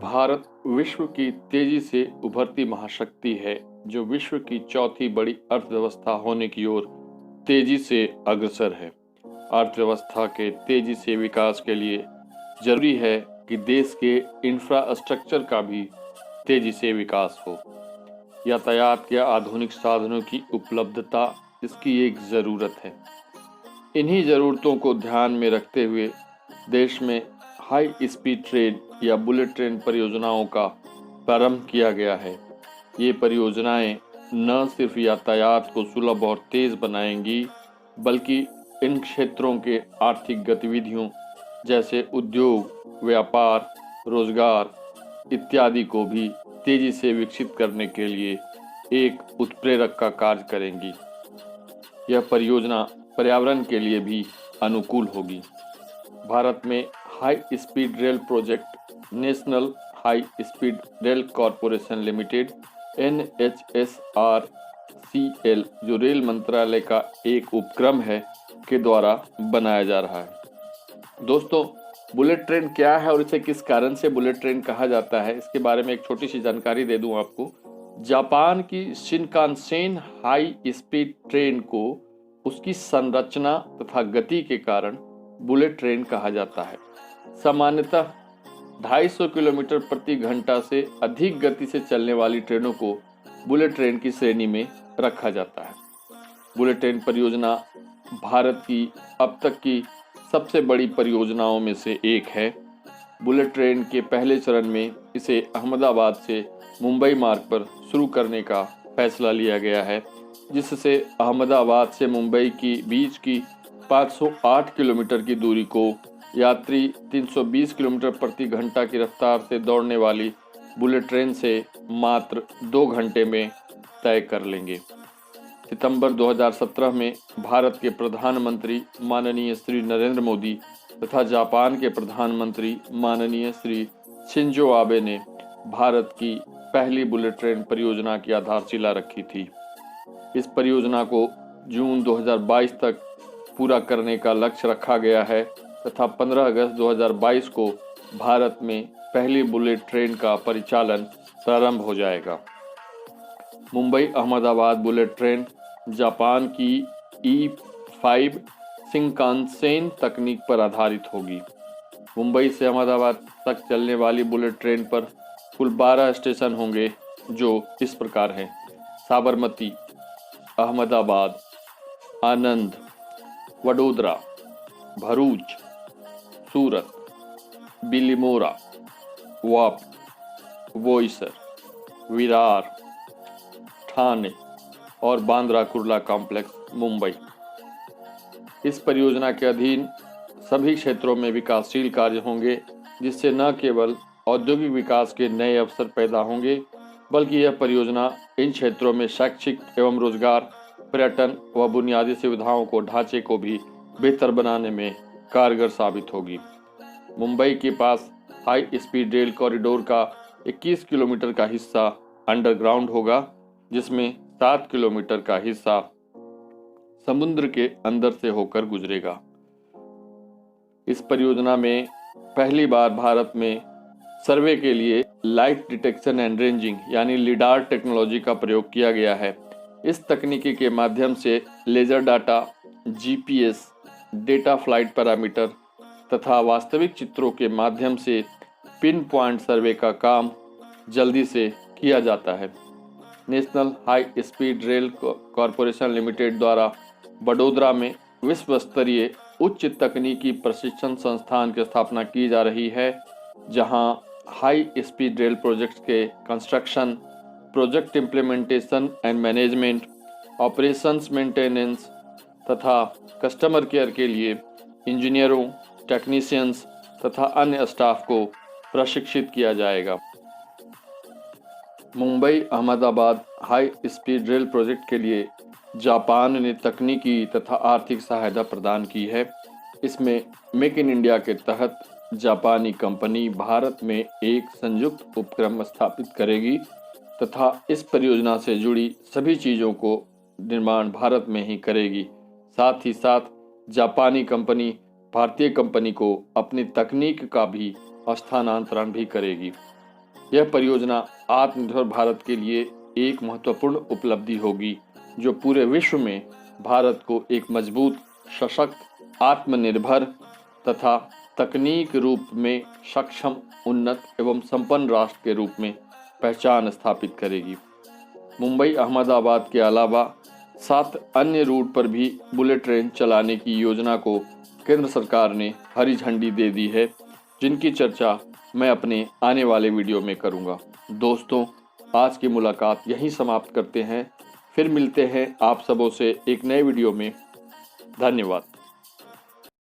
भारत विश्व की तेजी से उभरती महाशक्ति है, जो विश्व की चौथी बड़ी अर्थव्यवस्था होने की ओर तेजी से अग्रसर है। अर्थव्यवस्था के तेजी से विकास के लिए जरूरी है कि देश के इंफ्रास्ट्रक्चर का भी तेजी से विकास हो। यातायात के आधुनिक साधनों की उपलब्धता इसकी एक ज़रूरत है। इन्हीं ज़रूरतों को ध्यान में रखते हुए देश में हाई स्पीड ट्रेन या बुलेट ट्रेन परियोजनाओं का प्रारंभ किया गया है। ये परियोजनाएं न सिर्फ यातायात को सुलभ और तेज बनाएंगी, बल्कि इन क्षेत्रों के आर्थिक गतिविधियों जैसे उद्योग, व्यापार, रोजगार इत्यादि को भी तेजी से विकसित करने के लिए एक उत्प्रेरक का कार्य करेंगी। यह परियोजना पर्यावरण के लिए भी अनुकूल होगी। भारत में high speed rail project national high speed rail corporation limited NHSRCL, जो रेल मंत्रालय का एक उपक्रम है, के द्वारा बनाया जा रहा है। दोस्तों, बुलेट ट्रेन क्या है और इसे किस कारण से बुलेट ट्रेन कहा जाता है, इसके बारे में एक छोटी सी जानकारी दे दूं आपको। जापान की शिनकानसेन हाई स्पीड ट्रेन को उसकी संरचना तथा गति के कारण बुलेट ट्रेन कहा जाता है। सामान्यतः 250 किलोमीटर प्रति घंटा से अधिक गति से चलने वाली ट्रेनों को बुलेट ट्रेन की श्रेणी में रखा जाता है। बुलेट ट्रेन परियोजना भारत की अब तक की सबसे बड़ी परियोजनाओं में से एक है। बुलेट ट्रेन के पहले चरण में इसे अहमदाबाद से मुंबई मार्ग पर शुरू करने का फैसला लिया गया है, जिससे अहमदाबाद से मुंबई की बीच की 508 किलोमीटर की दूरी को यात्री 320 किलोमीटर प्रति घंटा की रफ्तार से दौड़ने वाली बुलेट ट्रेन से मात्र 2 घंटे में तय कर लेंगे। सितंबर 2017 में भारत के प्रधानमंत्री माननीय श्री नरेंद्र मोदी तथा जापान के प्रधानमंत्री माननीय श्री शिंजो आबे ने भारत की पहली बुलेट ट्रेन परियोजना की आधारशिला रखी थी। इस परियोजना को जून 2022 तक पूरा करने का लक्ष्य रखा गया है तथा 15 अगस्त 2022 को भारत में पहली बुलेट ट्रेन का परिचालन प्रारंभ हो जाएगा। Mumbai Ahmedabad bullet train Japan की E5 शिनकानसेन तकनीक पर आधारित होगी। मुंबई से अहमदाबाद तक चलने वाली बुलेट ट्रेन पर कुल 12 स्टेशन होंगे, जो इस प्रकार हैं: साबरमती, अहमदाबाद, आनंद, वडोदरा, भरूच, सूरत, बिलीमोरा, वापी, बोईसर, विरार, ठाणे और बांद्रा कुर्ला कॉम्प्लेक्स, मुंबई। इस परियोजना के अधीन सभी क्षेत्रों में विकासशील कार्य होंगे, जिससे न केवल औद्योगिक विकास के नए अवसर पैदा होंगे, बल्कि यह परियोजना इन क्षेत्रों में शैक्षिक एवं रोजगार, पर्यटन व बुनियादी सुविधाओं को ढांचे को भी बेहतर बनाने में कारगर साबित होगी। मुंबई के पास हाई स्पीड रेल कॉरिडोर का 21 किलोमीटर का हिस्सा अंडरग्राउंड होगा, जिसमें 7 किलोमीटर का हिस्सा समुद्र के अंदर से होकर गुजरेगा। इस परियोजना में पहली बार भारत में सर्वे के लिए लाइट डिटेक्शन एंड रेंजिंग यानी लिडार टेक्नोलॉजी का प्रयोग किया गया है। इस तकनीकी के माध्यम से laser data, GPS, data flight parameter तथा वास्तविक चित्रों के माध्यम से पिन पॉइंट सर्वे का काम जल्दी से किया जाता है। National high speed rail corporation limited द्वारा बड़ोदरा में विश्व स्तरीय उच्च तकनीकी प्रशिक्षण संस्थान की स्थापना की जा रही है, जहां हाई स्पीड रेल प्रोजेक्ट्स के construction, project implementation and management, operations maintenance तथा कस्टमर केयर के लिए इंजीनियरों, टेक्नीशियंस तथा अन्य स्टाफ को प्रशिक्षित किया जाएगा। Mumbai Ahmedabad high speed rail project के लिए जापान ने तकनीकी तथा आर्थिक सहायता प्रदान की है। इसमें मेक इन इंडिया के तहत जापानी कंपनी भारत में एक संयुक्त उपक्रम स्थापित करेगी तथा इस परियोजना से जुड़ी सभी चीज़ों को निर्माण भारत में ही करेगी। साथ ही साथ जापानी कंपनी भारतीय कंपनी को अपनी तकनीक का भी हस्तांतरण भी करेगी। यह परियोजना आत्मनिर्भर भारत के लिए एक महत्वपूर्ण उपलब्धि होगी जो पूरे विश्व में भारत को एक मजबूत, सशक्त, आत्मनिर्भर तथा तकनीक रूप में सक्षम, उन्नत एवं संपन्न राष्ट्र के रूप में पहचान स्थापित करेगी। मुंबई अहमदाबाद के अलावा 7 अन्य रूट पर भी बुलेट ट्रेन चलाने की योजना को केंद्र सरकार ने हरी झंडी दे दी है, जिनकी चर्चा मैं अपने आने वाले वीडियो में करूंगा। दोस्तों, आज की मुलाकात यहीं समाप्त करते हैं। फिर मिलते हैं आप सबों से एक नए वीडियो में। धन्यवाद।